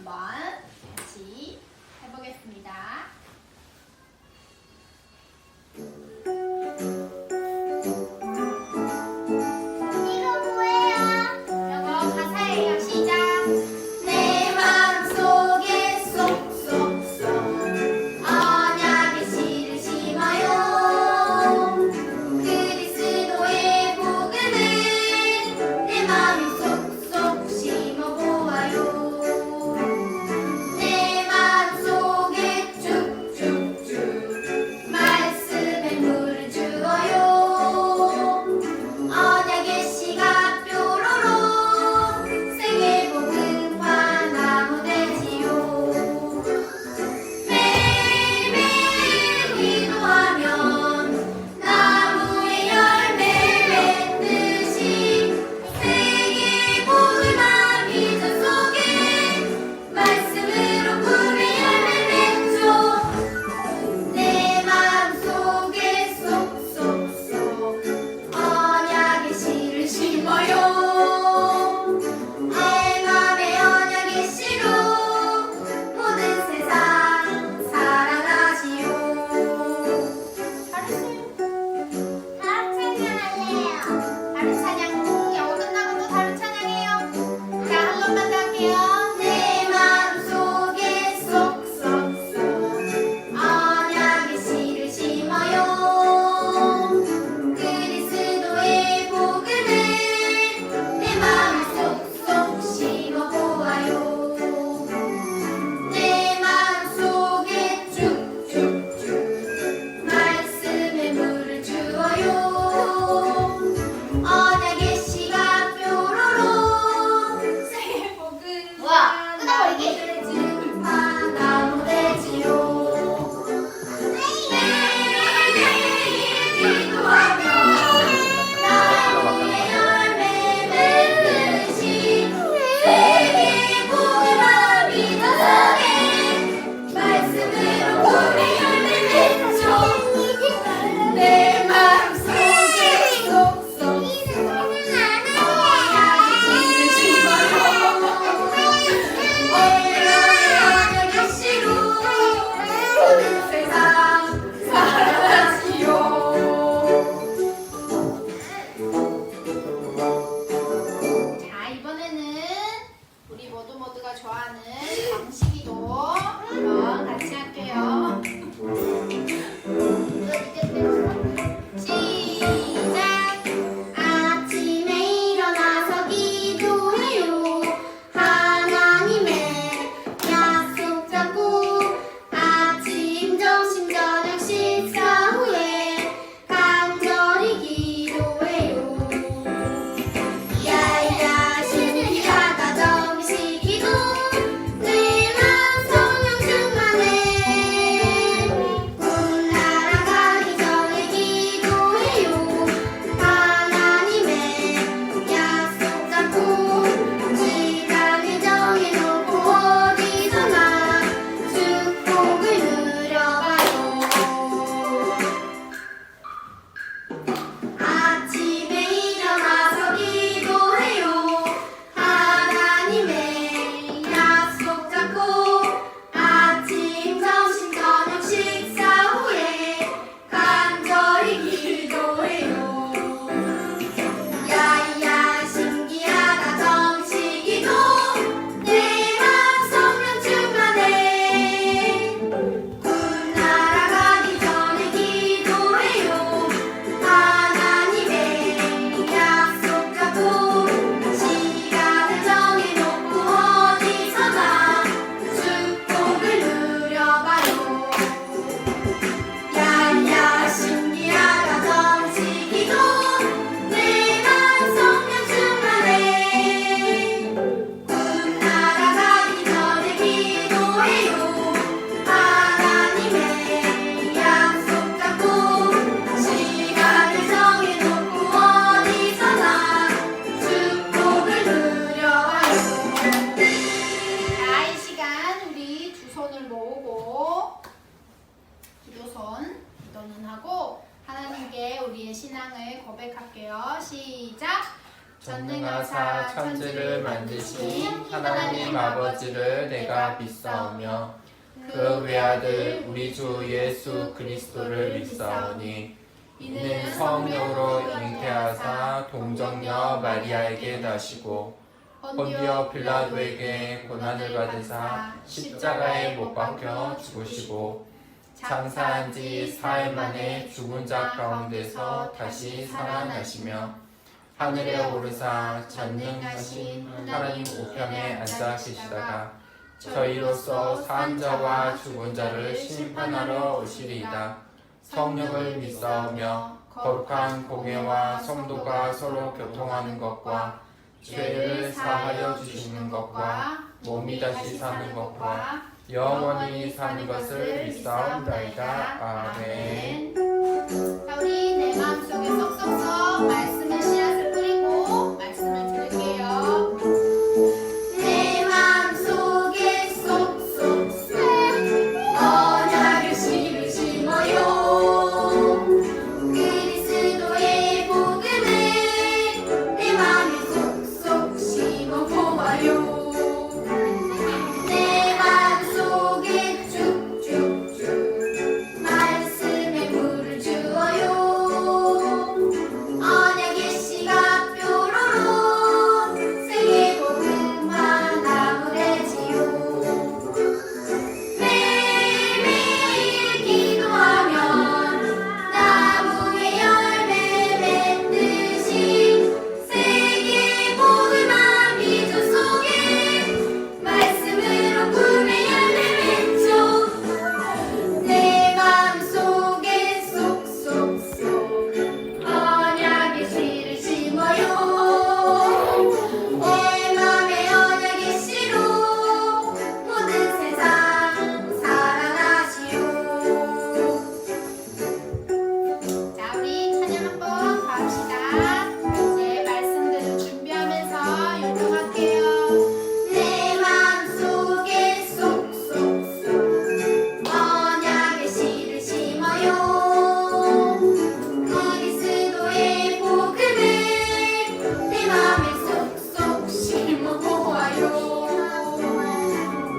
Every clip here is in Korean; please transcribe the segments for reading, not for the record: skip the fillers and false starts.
한번 같이 해보겠습니다. 이거 뭐예요? 이거 가사예요. 시작. 내 마음속에 쏙쏙쏙 언약의 씨를 심어요. 그리스도의 복음을 내 마음에 쏙쏙 심어보아요. 내 마음속에 쭉쭉쭉 말씀의 물을 주어요. 언약의 씨가 뾰로로 세계 복음화 나무 되지요. 매일매일 기도하면 나무의 열매 맺듯이 세계 복음화 비전 속에 말씀으로 꿈의 열매 맺죠. 내 마음속에 쏙쏙쏙 언약의 씨를 심어요. 내 맘에 언약의 씨로 모든 세상 사랑하시오. 잘했어요. 다음 찬양할래요. 다른 찬양 영어 끝나고 또 다른 찬양해요. 자, 한 번만 더 할게요. 내 마음속에 쏙쏙쏙 언약의 씨를 심어요. 그리스도의 복음을 내 마음에 쏙쏙 심어보아요. 내 마음속에 쭉쭉쭉 말씀의 물을 주어요. 언약의 씨가 뾰로로 세계 복음 뭐야? 끊어버리기? 나무 되지요. 매일매일 기도하며 나무의 열매 맺듯이 세계 복음화 비전 속에 말씀으로 꿈의 열매 맺죠. 내 마음속에 쏙쏙 언약의 씨를 심어요. 언약의 씨로 모든 세상 살아가시오. 자, 이번에는 우리 모두가 좋아하는 방식이도 한번 같이 할게요. 시작! 아침에 일어나서 기도해요. 하나님의 약속 잡고 아침, 점심, 저녁 식사 후에 간절히 기도해요. 야야 신기하다 정식이고 내 맘 성령 충만해. 군 날아가기 전에 기도해요. 하나님의 약속 잡고 시간을 정해놓고 어디서나 축복을 누려봐요. 아침에 일어나서 기도해요. 하나님의 약속 잡고 아침, 점심, 저녁 식사 후에 간절히 기도해요. 야야 신기하다 정식이고 내 맘 성령 충만해. 군 날아가기 전에 기도해요. 하나님의 약속 잡고 시간을 정해놓고 어디서나 축복을 누려봐요. 야야 신기하다 정식이고 내 맘 성령 충만해. 군 날아가기 전에 기도해요. 하나님의 약속 잡고 시간을 정해놓고 어디서나 축복을 누려봐요. 자, 이 시간 우리 두 손을 모으고 기도는 하고 하나님께 우리의 신앙을 고백할게요. 시작! 전능하사 천지를 만드신 하나님 아버지를 내가 믿사오며 그 외아들 우리 주 예수 그리스도를 믿사오니 이는 성령으로 잉태하사 동정녀 마리아에게 나시고 본디오 빌라도에게 고난을 받으사 십자가에 못 박혀 죽으시고 장사한 지 사흘 만에 죽은 자 가운데서 다시 살아나시며 하늘에 오르사 전능하신 하나님 우편에 앉아 계시다가 저희로서 산 자와 죽은 자를 심판하러 오시리이다. 성령을 믿사오며 거룩한 공예와 성도가 서로 교통하는 것과 죄를 사하여 주시는 것과 몸이 다시 사는 것과 영원히 사는 것을 믿사옵나이다. 아멘. 자, 우리 내 마음속에 쏙쏙쏙 말씀의 씨앗을 뿌리고 말씀을 들을게요. 내 마음속에 쏙쏙쏙 언약을 씨를 심어요. 그리스도의 복음을 내 마음에 쏙쏙 심어 보아요. 내 마음속에 쭉쭉쭉 말씀의 물을 주어요. 언약의 씨가 뾰로로 세계 복음화 나무래지요. 매일매일 기도하면 나무의 열매 맺듯이 세계 복음화 비전 속에 말씀으로 꿈의 열매 맺죠. 내 마음속에 쏙쏙쏙 언약의 씨를 심어요. 내 맘에 언약의 씨로 모든 세상 사랑하시오. 자, 우리 찬양 한번 가봅시다. 이제 말씀들을 준비하면서 요청할게요. 내 마음속에 쏙쏙쏙 언약의 씨를 심어요. 그리스도의 복음을 내 맘에 쏙쏙 심어 보아요.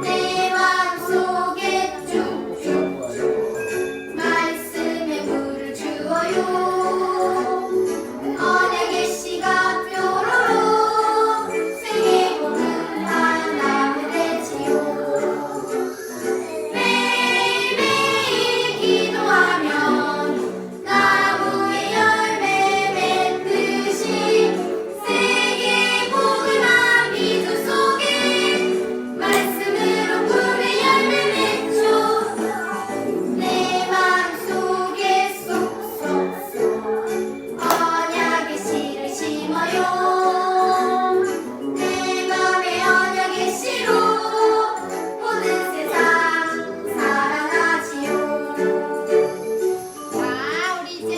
내 마음속에 쭉쭉쭉 말씀의 물을 주어요. 언약의 씨가 뾰로로 세계 복음화 나무래지요. 매일매일 기도하면 나무의 열매 맺듯이 세계 복음화 비전 속에 말씀으로 꿈의 열매 맺죠. 내 마음속에 쏙쏙쏙 언약의 씨를 심어요. 내 맘에 언약의 씨로 모든 세상 사랑하지요. 자, 우리 이제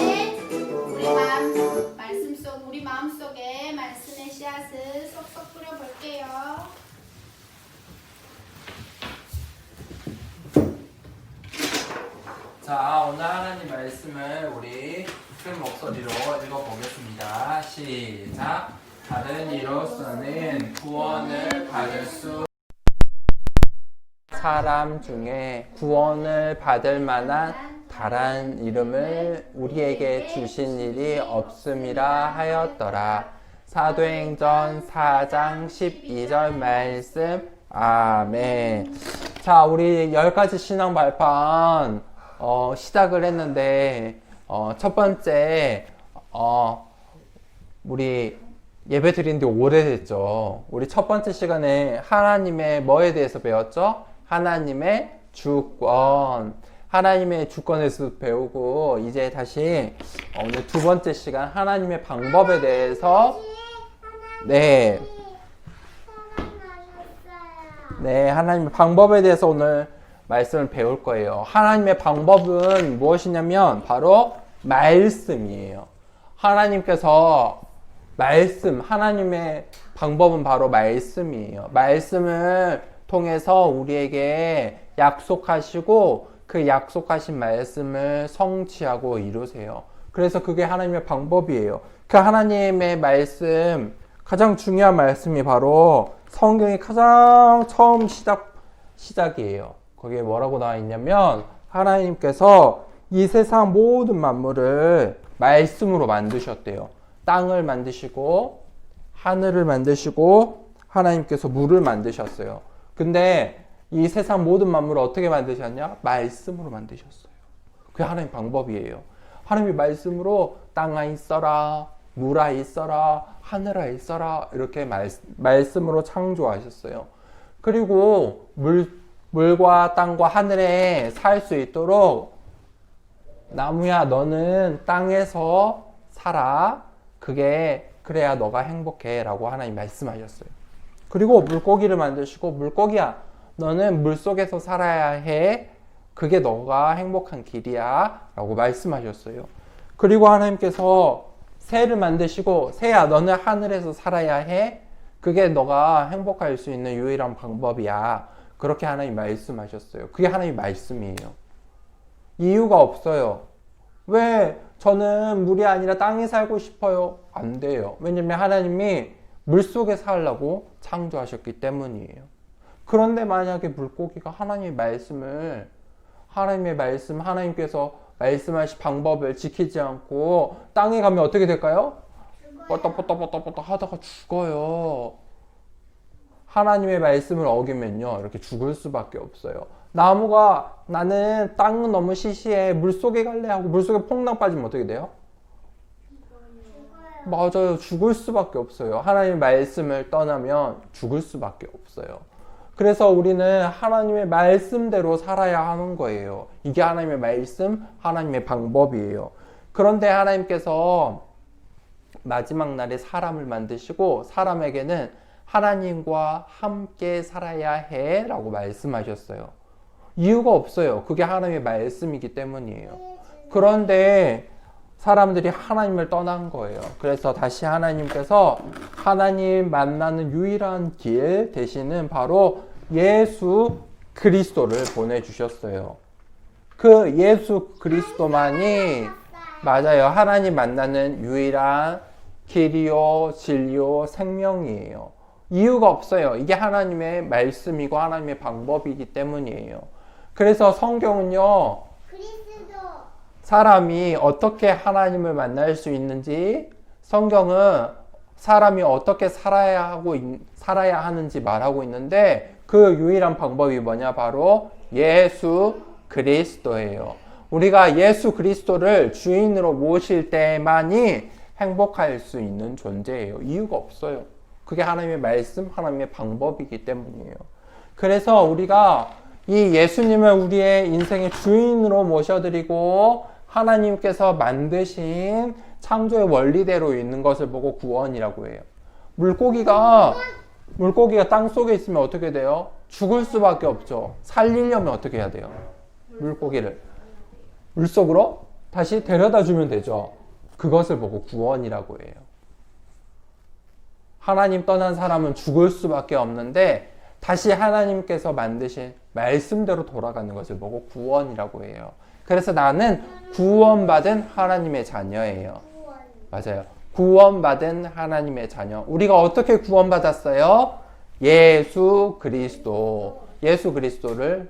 우리 마음속에 말씀의 씨앗을 쏙쏙 뿌려볼게요. 자, 오늘 하나님 말씀을 우리 큰 목소리로 읽어보겠습니다. 시작. 다른 이로서는 구원을 받을 수 사람 중에 구원을 받을 만한 다른 이름을 우리에게 주신 일이 없음이라 하였더라. 사도행전 4장 12절 말씀. 아멘. 자, 우리 10가지 신앙 발판 시작을 했는데 첫 번째 우리 예배 드린 지 오래됐죠. 우리 첫 번째 시간에 하나님의 뭐에 대해서 배웠죠? 하나님의 주권. 하나님의 주권에서 배우고 이제 다시 오늘 두 번째 시간 하나님의 방법에 대해서 네, 하나님의 방법에 대해서 오늘 말씀을 배울 거예요. 하나님의 방법은 무엇이냐면 바로 말씀이에요. 하나님께서 하나님의 방법은 바로 말씀이에요. 말씀을 통해서 우리에게 약속하시고 그 약속하신 말씀을 성취하고 이루세요. 그래서 그게 하나님의 방법이에요. 그 하나님의 말씀 가장 중요한 말씀이 바로 성경이 가장 처음 시작이에요. 거기에 뭐라고 나와 있냐면 하나님께서 이 세상 모든 만물을 말씀으로 만드셨대요. 땅을 만드시고 하늘을 만드시고 하나님께서 물을 만드셨어요. 근데 이 세상 모든 만물을 어떻게 만드셨냐? 말씀으로 만드셨어요. 그게 하나님 방법이에요. 하나님이 말씀으로 땅아 있어라, 물아 있어라, 하늘아 있어라 이렇게 말씀으로 창조하셨어요. 그리고 물과 땅과 하늘에 살 수 있도록 나무야 너는 땅에서 살아. 그래야 너가 행복해 라고 하나님 말씀하셨어요. 그리고 물고기를 만드시고 물고기야 너는 물속에서 살아야 해. 그게 너가 행복한 길이야 라고 말씀하셨어요. 그리고 하나님께서 새를 만드시고 새야 너는 하늘에서 살아야 해. 그게 너가 행복할 수 있는 유일한 방법이야. 그렇게 하나님 말씀하셨어요. 그게 하나님 말씀이에요. 이유가 없어요. 왜 저는 물이 아니라 땅에 살고 싶어요? 안 돼요. 왜냐면 하나님이 물속에 살라고 창조하셨기 때문이에요. 그런데 만약에 물고기가 하나님께서 말씀하신 방법을 지키지 않고 땅에 가면 어떻게 될까요? 뻗떡뻗떡 하다가 죽어요. 하나님의 말씀을 어기면요 이렇게 죽을 수밖에 없어요. 나무가 나는 땅은 너무 시시해 물속에 갈래 하고 물속에 퐁당 빠지면 어떻게 돼요? 맞아요. 죽을 수밖에 없어요. 하나님의 말씀을 떠나면 죽을 수밖에 없어요. 그래서 우리는 하나님의 말씀대로 살아야 하는 거예요. 이게 하나님의 말씀, 하나님의 방법이에요. 그런데 하나님께서 마지막 날에 사람을 만드시고 사람에게는 하나님과 함께 살아야 해 라고 말씀하셨어요. 이유가 없어요. 그게 하나님의 말씀이기 때문이에요. 그런데 사람들이 하나님을 떠난 거예요. 그래서 다시 하나님께서 하나님 만나는 유일한 길 대신은 바로 예수 그리스도를 보내주셨어요. 그 예수 그리스도만이 맞아요. 하나님 만나는 유일한 길이요, 진리요, 생명이에요. 이유가 없어요. 이게 하나님의 말씀이고 하나님의 방법이기 때문이에요. 그래서 성경은요, 사람이 어떻게 하나님을 만날 수 있는지, 성경은 사람이 어떻게 살아야 하는지 말하고 있는데, 그 유일한 방법이 뭐냐? 바로 예수 그리스도예요. 우리가 예수 그리스도를 주인으로 모실 때만이 행복할 수 있는 존재예요. 이유가 없어요. 그게 하나님의 말씀, 하나님의 방법이기 때문이에요. 그래서 우리가 이 예수님을 우리의 인생의 주인으로 모셔드리고 하나님께서 만드신 창조의 원리대로 있는 것을 보고 구원이라고 해요. 물고기가 땅 속에 있으면 어떻게 돼요? 죽을 수밖에 없죠. 살리려면 어떻게 해야 돼요? 물고기를 물속으로 다시 데려다 주면 되죠. 그것을 보고 구원이라고 해요. 하나님 떠난 사람은 죽을 수밖에 없는데 다시 하나님께서 만드신 말씀대로 돌아가는 것을 보고 구원이라고 해요. 그래서 나는 구원받은 하나님의 자녀예요. 맞아요. 구원받은 하나님의 자녀. 우리가 어떻게 구원받았어요? 예수 그리스도를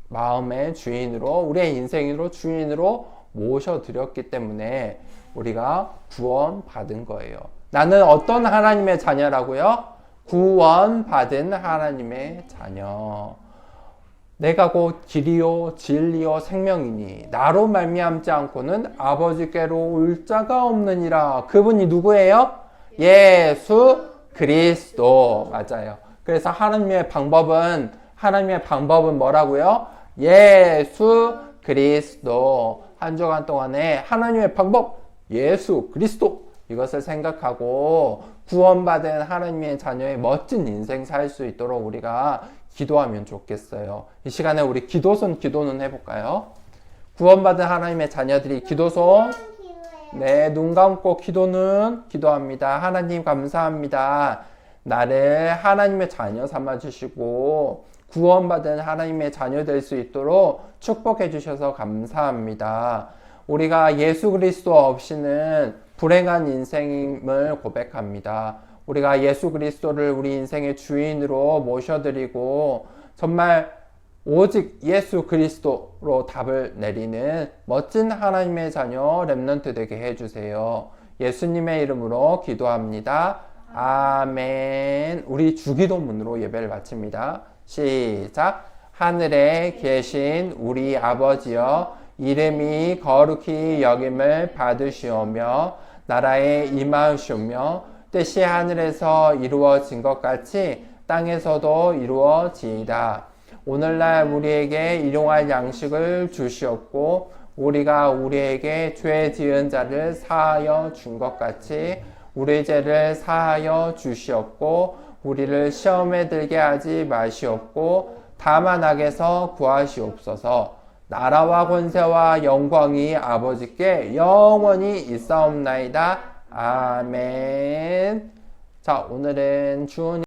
마음의 주인으로, 우리의 인생으로 주인으로 모셔드렸기 때문에 우리가 구원받은 거예요. 나는 어떤 하나님의 자녀라고요? 구원받은 하나님의 자녀. 내가 곧 길이요 진리요 생명이니 나로 말미암지 않고는 아버지께로 올 자가 없느니라. 그분이 누구예요? 예수 그리스도. 맞아요. 그래서 하나님의 방법은 뭐라고요? 예수 그리스도. 한 주간 동안에 하나님의 방법 예수 그리스도, 이것을 생각하고 구원받은 하나님의 자녀의 멋진 인생 살 수 있도록 우리가 기도하면 좋겠어요. 이 시간에 우리 기도는 해볼까요? 구원받은 하나님의 자녀들이 기도손, 네, 눈 감고 기도합니다. 하나님 감사합니다. 나를 하나님의 자녀 삼아주시고 구원받은 하나님의 자녀 될 수 있도록 축복해 주셔서 감사합니다. 우리가 예수 그리스도 없이는 불행한 인생임을 고백합니다. 우리가 예수 그리스도를 우리 인생의 주인으로 모셔드리고 정말 오직 예수 그리스도로 답을 내리는 멋진 하나님의 자녀 렘넌트 되게 해주세요. 예수님의 이름으로 기도합니다. 아멘. 우리 주기도문으로 예배를 마칩니다. 시작. 하늘에 계신 우리 아버지여, 이름이 거룩히 여김을 받으시오며 나라에 임하시오며 뜻이 하늘에서 이루어진 것 같이 땅에서도 이루어지이다. 오늘날 우리에게 일용할 양식을 주시옵고 우리가 우리에게 죄 지은 자를 사하여 준 것 같이 우리 죄를 사하여 주시옵고 우리를 시험에 들게 하지 마시옵고 다만 악에서 구하시옵소서. 나라와 권세와 영광이 아버지께 영원히 있사옵나이다. 아멘. 자, 오늘은 주은이